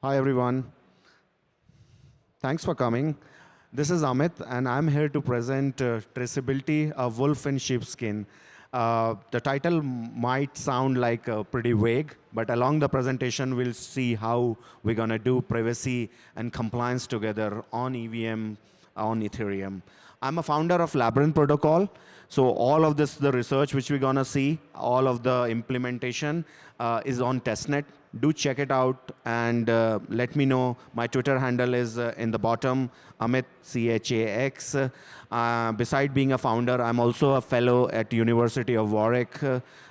Hi, everyone. Thanks for coming. This is Amit, and I'm here to present Traceability, a Wolf in Sheepskin. The title might sound like pretty vague, but along the presentation, we'll see how we're going to do privacy and compliance together on EVM, on Ethereum. I'm a founder of Labyrinth protocol. So all of this, the research which we're going to see, all of the implementation is on testnet. Do check it out and let me know. My Twitter handle is in the bottom, Amit, CHAX. Beside being a founder, I'm also a fellow at University of Warwick.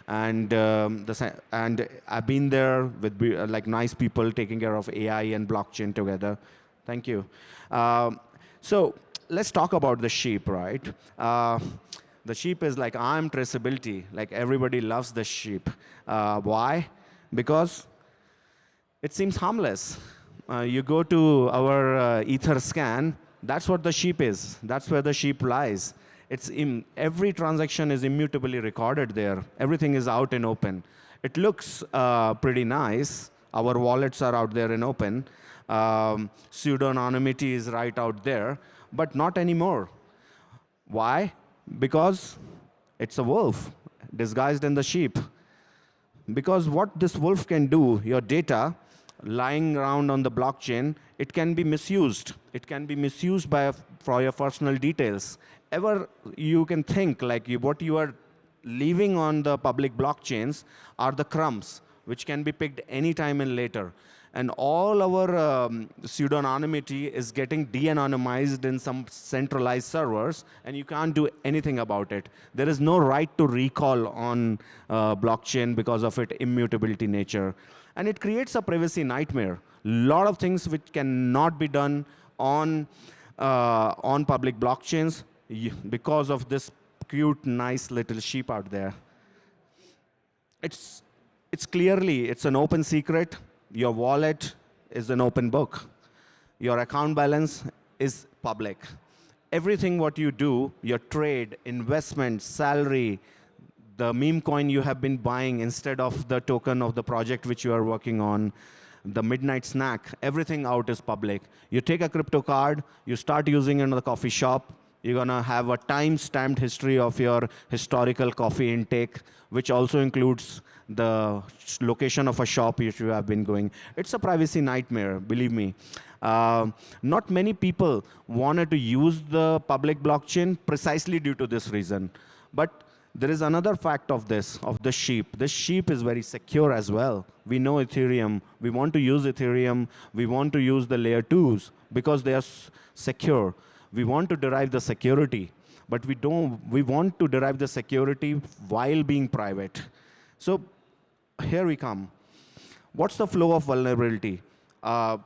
And I've been there with like nice people taking care of AI and blockchain together. Thank you. So let's talk about the sheep, right? The sheep is like, I'm traceability. Like everybody loves the sheep. Why? Because it seems harmless. You go to our Ether scan, that's what the sheep is. That's where the sheep lies. Every transaction is immutably recorded there. Everything is out in open. It looks pretty nice. Our wallets are out there in open. Pseudo-anonymity is right out there, but not anymore. Why? Because it's a wolf disguised in the sheep. Because what this wolf can do, your data lying around on the blockchain, it can be misused. It can be misused for your personal details. Ever you can think like what you are leaving on the public blockchains are the crumbs, which can be picked anytime and later. And all our pseudo-anonymity is getting de-anonymized in some centralized servers, and you can't do anything about it. There is no right to recall on blockchain because of its immutability nature. And it creates a privacy nightmare. A lot of things which cannot be done on public blockchains because of this cute, nice little sheep out there. It's clearly, it's an open secret. Your wallet is an open book. Your account balance is public. Everything what you do, your trade, investment, salary, the meme coin you have been buying instead of the token of the project which you are working on, the midnight snack, everything out is public. You take a crypto card, you start using it in the coffee shop, you're going to have a time-stamped history of your historical coffee intake, which also includes the location of a shop which you have been going. It's a privacy nightmare, believe me. Not many people wanted to use the public blockchain precisely due to this reason. But there is another fact of this, of the sheep. This sheep is very secure as well. We know Ethereum. We want to use Ethereum. We want to use the layer 2s because they are secure. We want to derive the security, but we want to derive the security while being private. So here we come. What's the flow of vulnerability?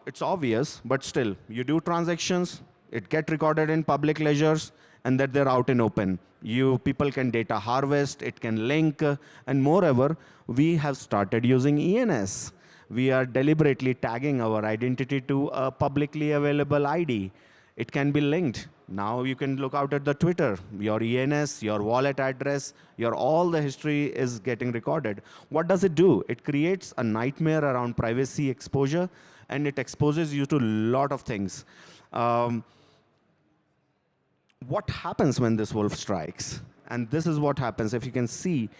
It's obvious, but still, you do transactions, it gets recorded in public ledgers, and that they're out in open. People can data harvest, it can link, and moreover, we have started using ENS. We are deliberately tagging our identity to a publicly available ID. It can be linked. Now you can look out at the Twitter, your ENS, your wallet address, all the history is getting recorded. What does it do? It creates a nightmare around privacy exposure, and it exposes you to a lot of things. What happens when this wolf strikes? And this is what happens. If you can see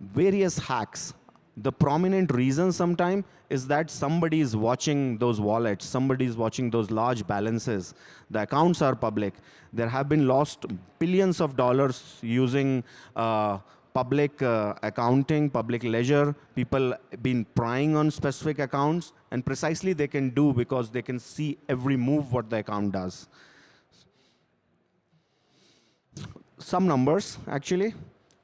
various hacks, the prominent reason sometimes is that somebody is watching those wallets, somebody is watching those large balances. The accounts are public. There have been lost billions of dollars using public accounting, public ledger. People been prying on specific accounts, and precisely they can do because they can see every move what the account does. Some numbers, actually.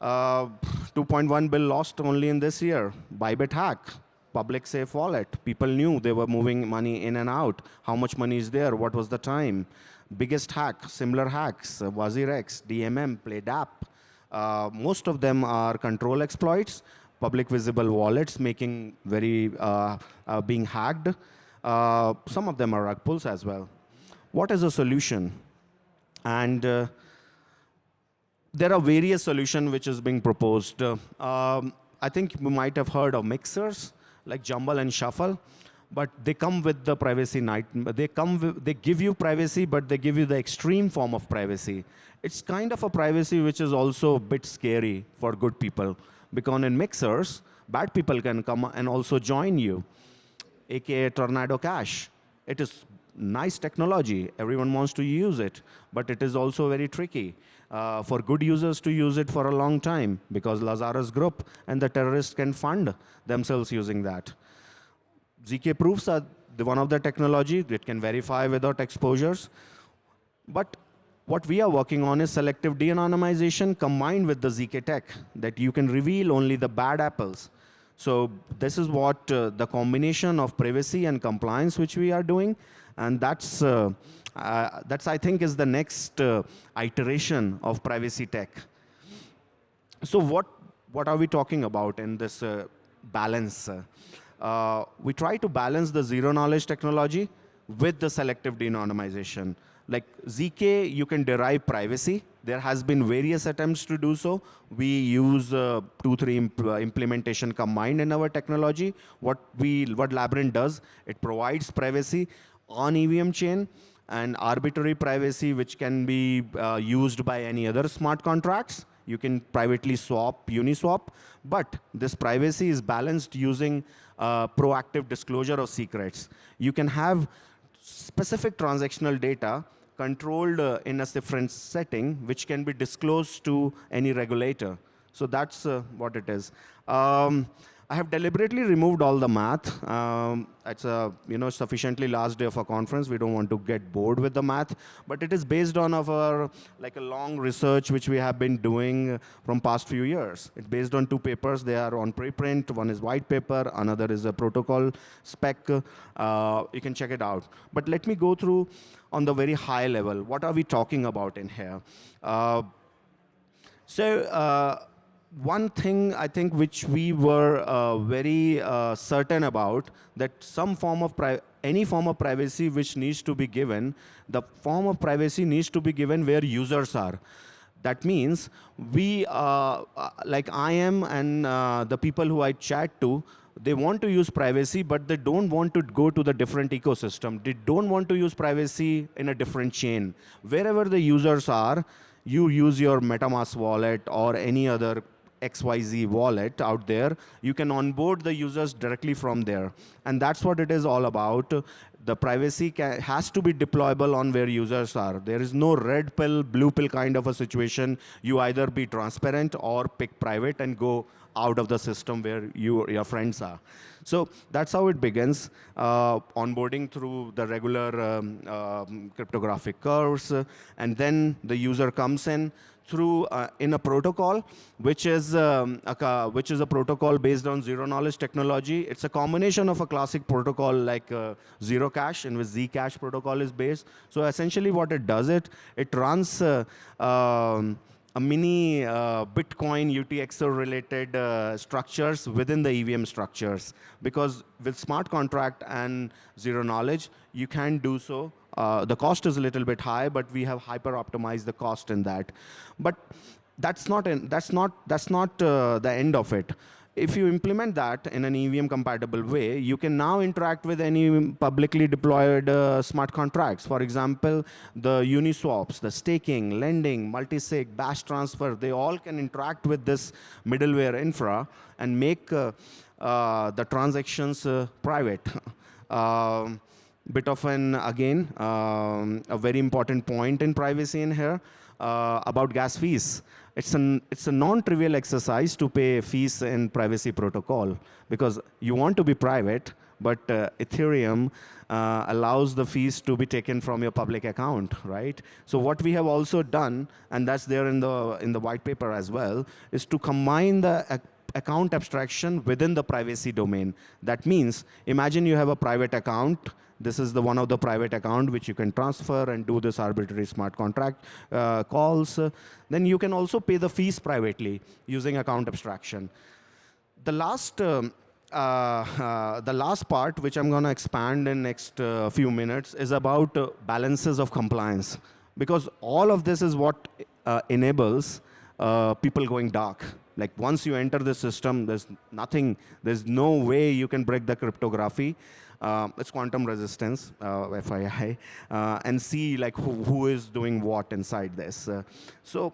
2.1 bill lost only in this year. Bybit hack, public safe wallet. People knew they were moving money in and out. How much money is there? What was the time? Biggest hack, similar hacks, WazirX, DMM, PlayDApp. Most of them are control exploits, public visible wallets making being hacked. Some of them are rug pulls as well. What is a solution? And there are various solutions which is being proposed. I think you might have heard of mixers like Jumble and Shuffle. but they come with the privacy night. They give you privacy, but they give you the extreme form of privacy. It's kind of a privacy which is also a bit scary for good people, because in mixers, bad people can come and also join you, aka Tornado Cache. It is nice technology. Everyone wants to use it, but it is also very tricky for good users to use it for a long time, because Lazarus Group and the terrorists can fund themselves using that. ZK proofs are one of the technology that can verify without exposures. But what we are working on is selective de-anonymization combined with the ZK tech, that you can reveal only the bad apples. So this is what the combination of privacy and compliance which we are doing. And that's I think, is the next iteration of privacy tech. So what are we talking about in this balance? We try to balance the zero-knowledge technology with the selective de-anonymization. Like ZK, you can derive privacy. There has been various attempts to do so. We use 2-3 implementation combined in our technology. What Labyrinth does, it provides privacy on EVM chain and arbitrary privacy, which can be used by any other smart contracts. You can privately swap, Uniswap, but this privacy is balanced using proactive disclosure of secrets. You can have specific transactional data controlled in a different setting, which can be disclosed to any regulator. So that's what it is. I have deliberately removed all the math. It's a sufficiently last day of a conference. We don't want to get bored with the math, but it is based on our a long research which we have been doing from past few years. It's based on 2 papers. They are on preprint. One is white paper. Another is a protocol spec. You can check it out. But let me go through on the very high level. What are we talking about in here? One thing I think which we were very certain about, that any form of privacy which needs to be given, the form of privacy needs to be given where users are. That means we, like I am and the people who I chat to, they want to use privacy, but they don't want to go to the different ecosystem. They don't want to use privacy in a different chain. Wherever the users are, you use your MetaMask wallet or any other XYZ wallet out there, you can onboard the users directly from there. And that's what it is all about. The privacy has to be deployable on where users are. There is no red pill, blue pill kind of a situation. You either be transparent or pick private and go out of the system where your friends are. So that's how it begins, onboarding through the regular cryptographic curves, and then the user comes in through in a protocol, which is a protocol based on zero-knowledge technology. It's a combination of a classic protocol like Zero Cash, in which Zcash protocol is based. So essentially what it does, it runs a mini Bitcoin UTXO-related structures within the EVM structures. Because with smart contract and zero-knowledge, you can do so. The cost is a little bit high, but we have hyper-optimized the cost in that. But that's not the end of it. If you implement that in an EVM-compatible way, you can now interact with any publicly deployed smart contracts. For example, the Uniswaps, the staking, lending, multisig, Bash transfer, they all can interact with this middleware infra and make the transactions private. Bit of an, again, a very important point in privacy in here about gas fees. It's a non-trivial exercise to pay fees in privacy protocol, because you want to be private, but Ethereum allows the fees to be taken from your public account, right? So what we have also done, and that's there in the white paper as well, is to combine the account abstraction within the privacy domain. That means, imagine you have a private account. This is one of the private account which you can transfer and do this arbitrary smart contract calls. Then you can also pay the fees privately using account abstraction. The last part, which I'm going to expand in next few minutes, is about balances of compliance. Because all of this is what enables people going dark. Like once you enter the system, there's no way you can break the cryptography. It's quantum resistance, FYI, and see like who is doing what inside this. So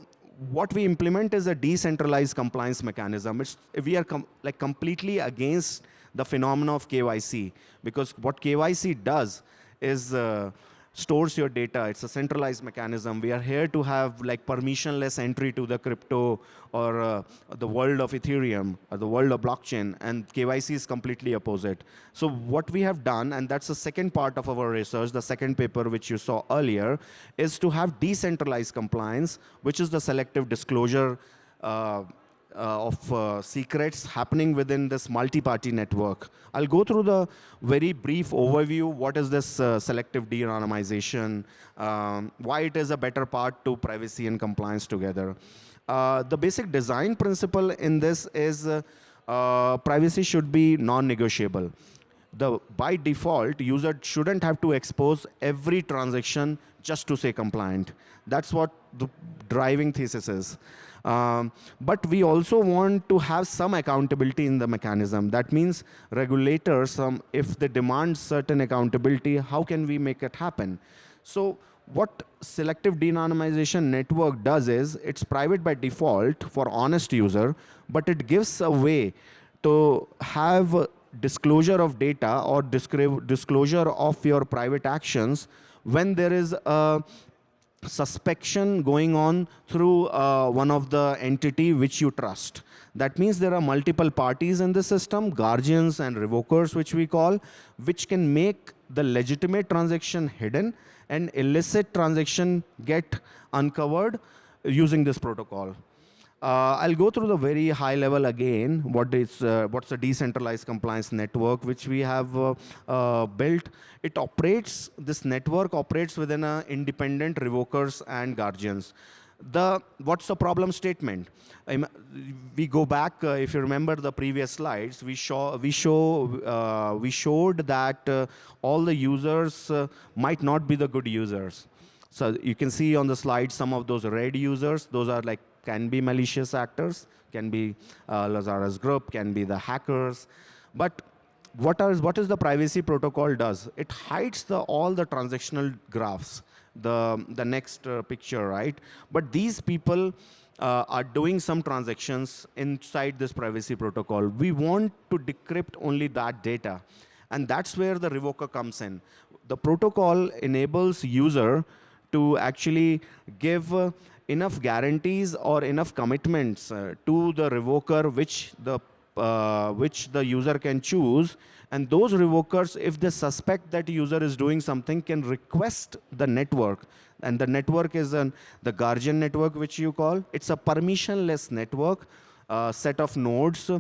what we implement is a decentralized compliance mechanism. We are like completely against the phenomena of KYC, because what KYC does is stores your data. It's a centralized mechanism. We are here to have like permissionless entry to the crypto or the world of Ethereum or the world of blockchain, and KYC is completely opposite. So what we have done, and that's the second part of our research, the second paper which you saw earlier, is to have decentralized compliance, which is the selective disclosure of secrets happening within this multi-party network. I'll go through the very brief overview. What is this selective de-anonymization? Why it is a better part to privacy and compliance together. The basic design principle in this is privacy should be non-negotiable. By default, user shouldn't have to expose every transaction just to say compliant. That's what the driving thesis is. But we also want to have some accountability in the mechanism. That means regulators, if they demand certain accountability, how can we make it happen? So what selective de-anonymization network does is, it's private by default for honest user, but it gives a way to have disclosure of data or disclosure of your private actions when there is a suspicion going on through one of the entity which you trust. That means there are multiple parties in the system, guardians and revokers, which we call, which can make the legitimate transaction hidden and illicit transaction get uncovered using this protocol. I'll go through the very high level again. What's a decentralized compliance network which we have built? This network operates within independent revokers and guardians. What's the problem statement? We go back, if you remember the previous slides, we showed that all the users might not be the good users. So you can see on the slide some of those red users. Those are like, can be malicious actors, can be Lazarus group, can be the hackers. But what is the privacy protocol does? It hides all the transactional graphs, the next picture, right? But these people are doing some transactions inside this privacy protocol. We want to decrypt only that data. And that's where the revoker comes in. The protocol enables user to actually give enough guarantees or enough commitments to the revoker which the user can choose. And those revokers, if they suspect that user is doing something, can request the network. And the network is the guardian network, which you call. It's a permissionless network, set of nodes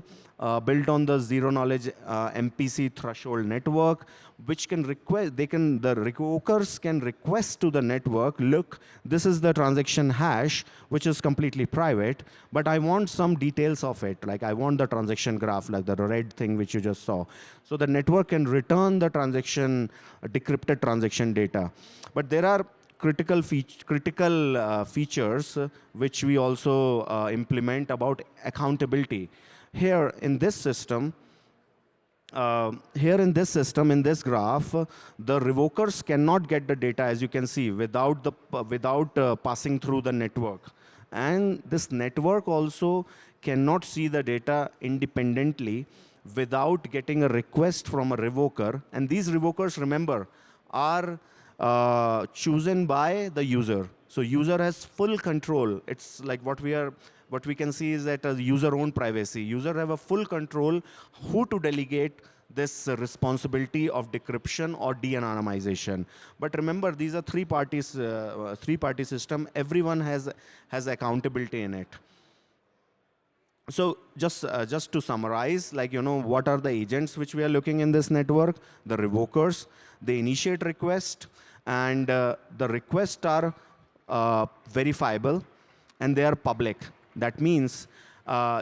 built on the zero knowledge MPC threshold network, which can request, the revokers can request to the network, look, this is the transaction hash, which is completely private, but I want some details of it. Like I want the transaction graph, like the red thing which you just saw. So the network can return the decrypted transaction data. But there are critical features which we also implement about accountability. Here in this system, in this graph, the revokers cannot get the data, as you can see, without passing through the network. And this network also cannot see the data independently without getting a request from a revoker. And these revokers, remember, are chosen by the user. So user has full control. It's like what we can see is that as user-owned privacy. User have a full control who to delegate this responsibility of decryption or de-anonymization. But remember, these are three-party system. Everyone has accountability in it. So just to summarize, like, what are the agents which we are looking in this network? The revokers, they initiate request, and the requests are verifiable, and they are public. That means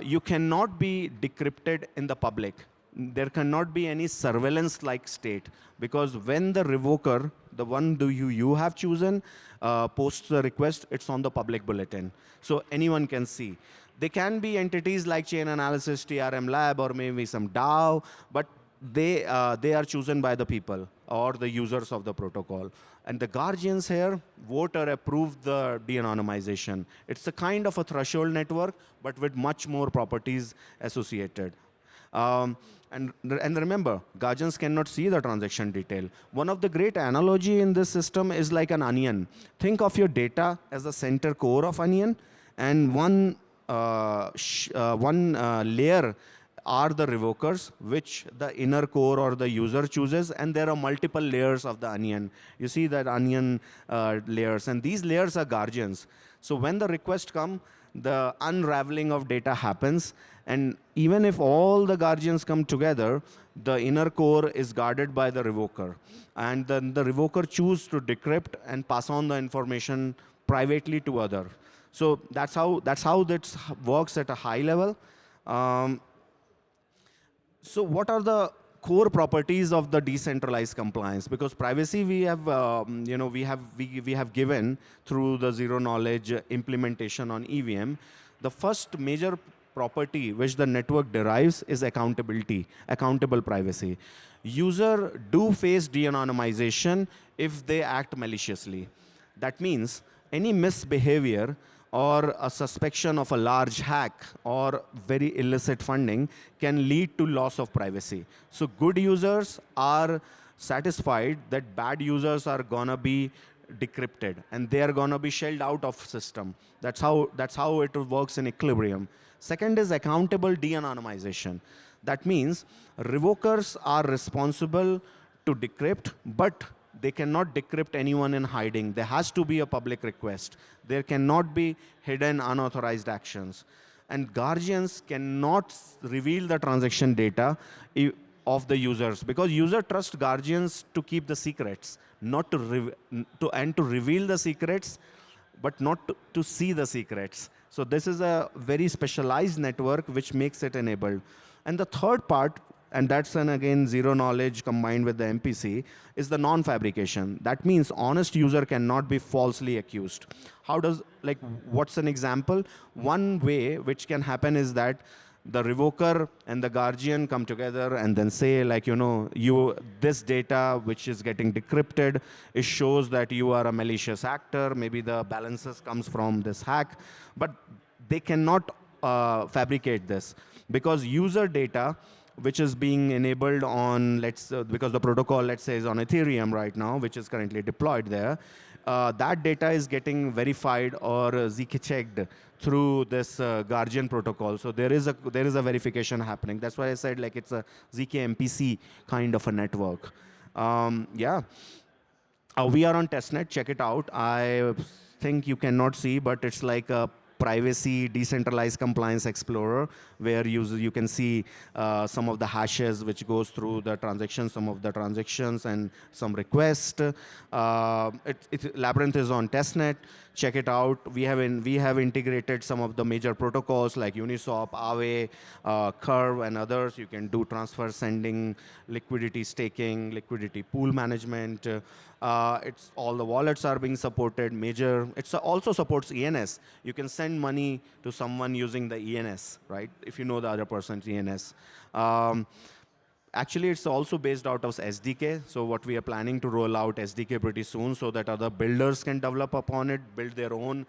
you cannot be decrypted in the public. there cannot be any surveillance-like state, because when the revoker, the one you have chosen, posts the request, it's on the public bulletin. So anyone can see. They can be entities like chain analysis, TRM lab, or maybe some DAO, but they are chosen by the people or the users of the protocol. And the guardians here vote or approve the de-anonymization. It's a kind of a threshold network, but with much more properties associated. And remember, guardians cannot see the transaction detail. One of the great analogy in this system is like an onion. Think of your data as the center core of onion, and one layer are the revokers, which the inner core or the user chooses, and there are multiple layers of the onion. You see that onion layers, and these layers are guardians. So when the request comes, the unraveling of data happens, and even if all the guardians come together, the inner core is guarded by the revoker. And then the revoker chooses to decrypt and pass on the information privately to other. So that's how this works at a high level. So what are the core properties of the decentralized compliance? Because privacy we have given through the zero knowledge implementation on EVM. The first major property which the network derives is accountability, accountable privacy. User do face de-anonymization if they act maliciously. That means any misbehavior or a suspicion of a large hack or very illicit funding can lead to loss of privacy. So good users are satisfied that bad users are gonna be decrypted and they are gonna be shelled out of system. That's how it works in equilibrium. Second is accountable de-anonymization. That means revokers are responsible to decrypt, but they cannot decrypt anyone in hiding. There has to be a public request. There cannot be hidden unauthorized actions. And guardians cannot reveal the transaction data of the users, because user trust guardians to keep the secrets, not to reveal the secrets, but not to see the secrets. So this is a very specialized network which makes it enabled. And the third part, and that's again zero knowledge combined with the MPC, is the non-fabrication. That means honest user cannot be falsely accused. What's an example? One way which can happen is that the revoker and the guardian come together and then say, this data which is getting decrypted, it shows that you are a malicious actor. Maybe the balances comes from this hack, but they cannot fabricate this, because user data which is being enabled on, because the protocol, let's say, is on Ethereum right now, which is currently deployed there, that data is getting verified or ZK-checked through this Guardian protocol. So there is a verification happening. That's why I said it's a ZK MPC kind of a network. Yeah. We are on testnet. Check it out. I think you cannot see, but it's like a privacy decentralized compliance explorer, where you can see some of the hashes which goes through the transactions, some of the transactions and some requests. Labyrinth is on testnet. Check it out. We have integrated some of the major protocols like Uniswap, Aave, Curve, and others. You can do transfer, sending, liquidity staking, liquidity pool management. It's all the wallets are being supported. It also supports ENS. You can send money to someone using the ENS, right? If you know the other person's ENS. Actually, it's also based out of SDK. So what we are planning to roll out SDK pretty soon, so that other builders can develop upon it, build their own,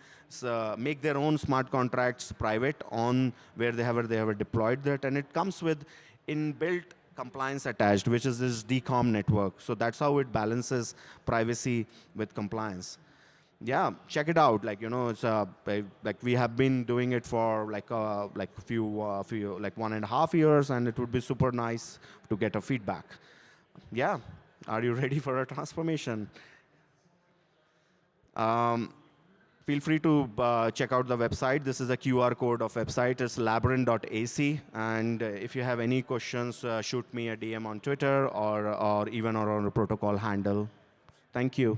make their own smart contracts private on where they have deployed that, and it comes with inbuilt compliance attached, which is this DCOM network. So that's how it balances privacy with compliance. Yeah, check it out. It's we have been doing it for 1.5 years, and it would be super nice to get a feedback. Yeah, are you ready for a transformation? Feel free to check out the website. This is a QR code of website. It's labyrinth.ac. And if you have any questions, shoot me a DM on Twitter or even on a protocol handle. Thank you.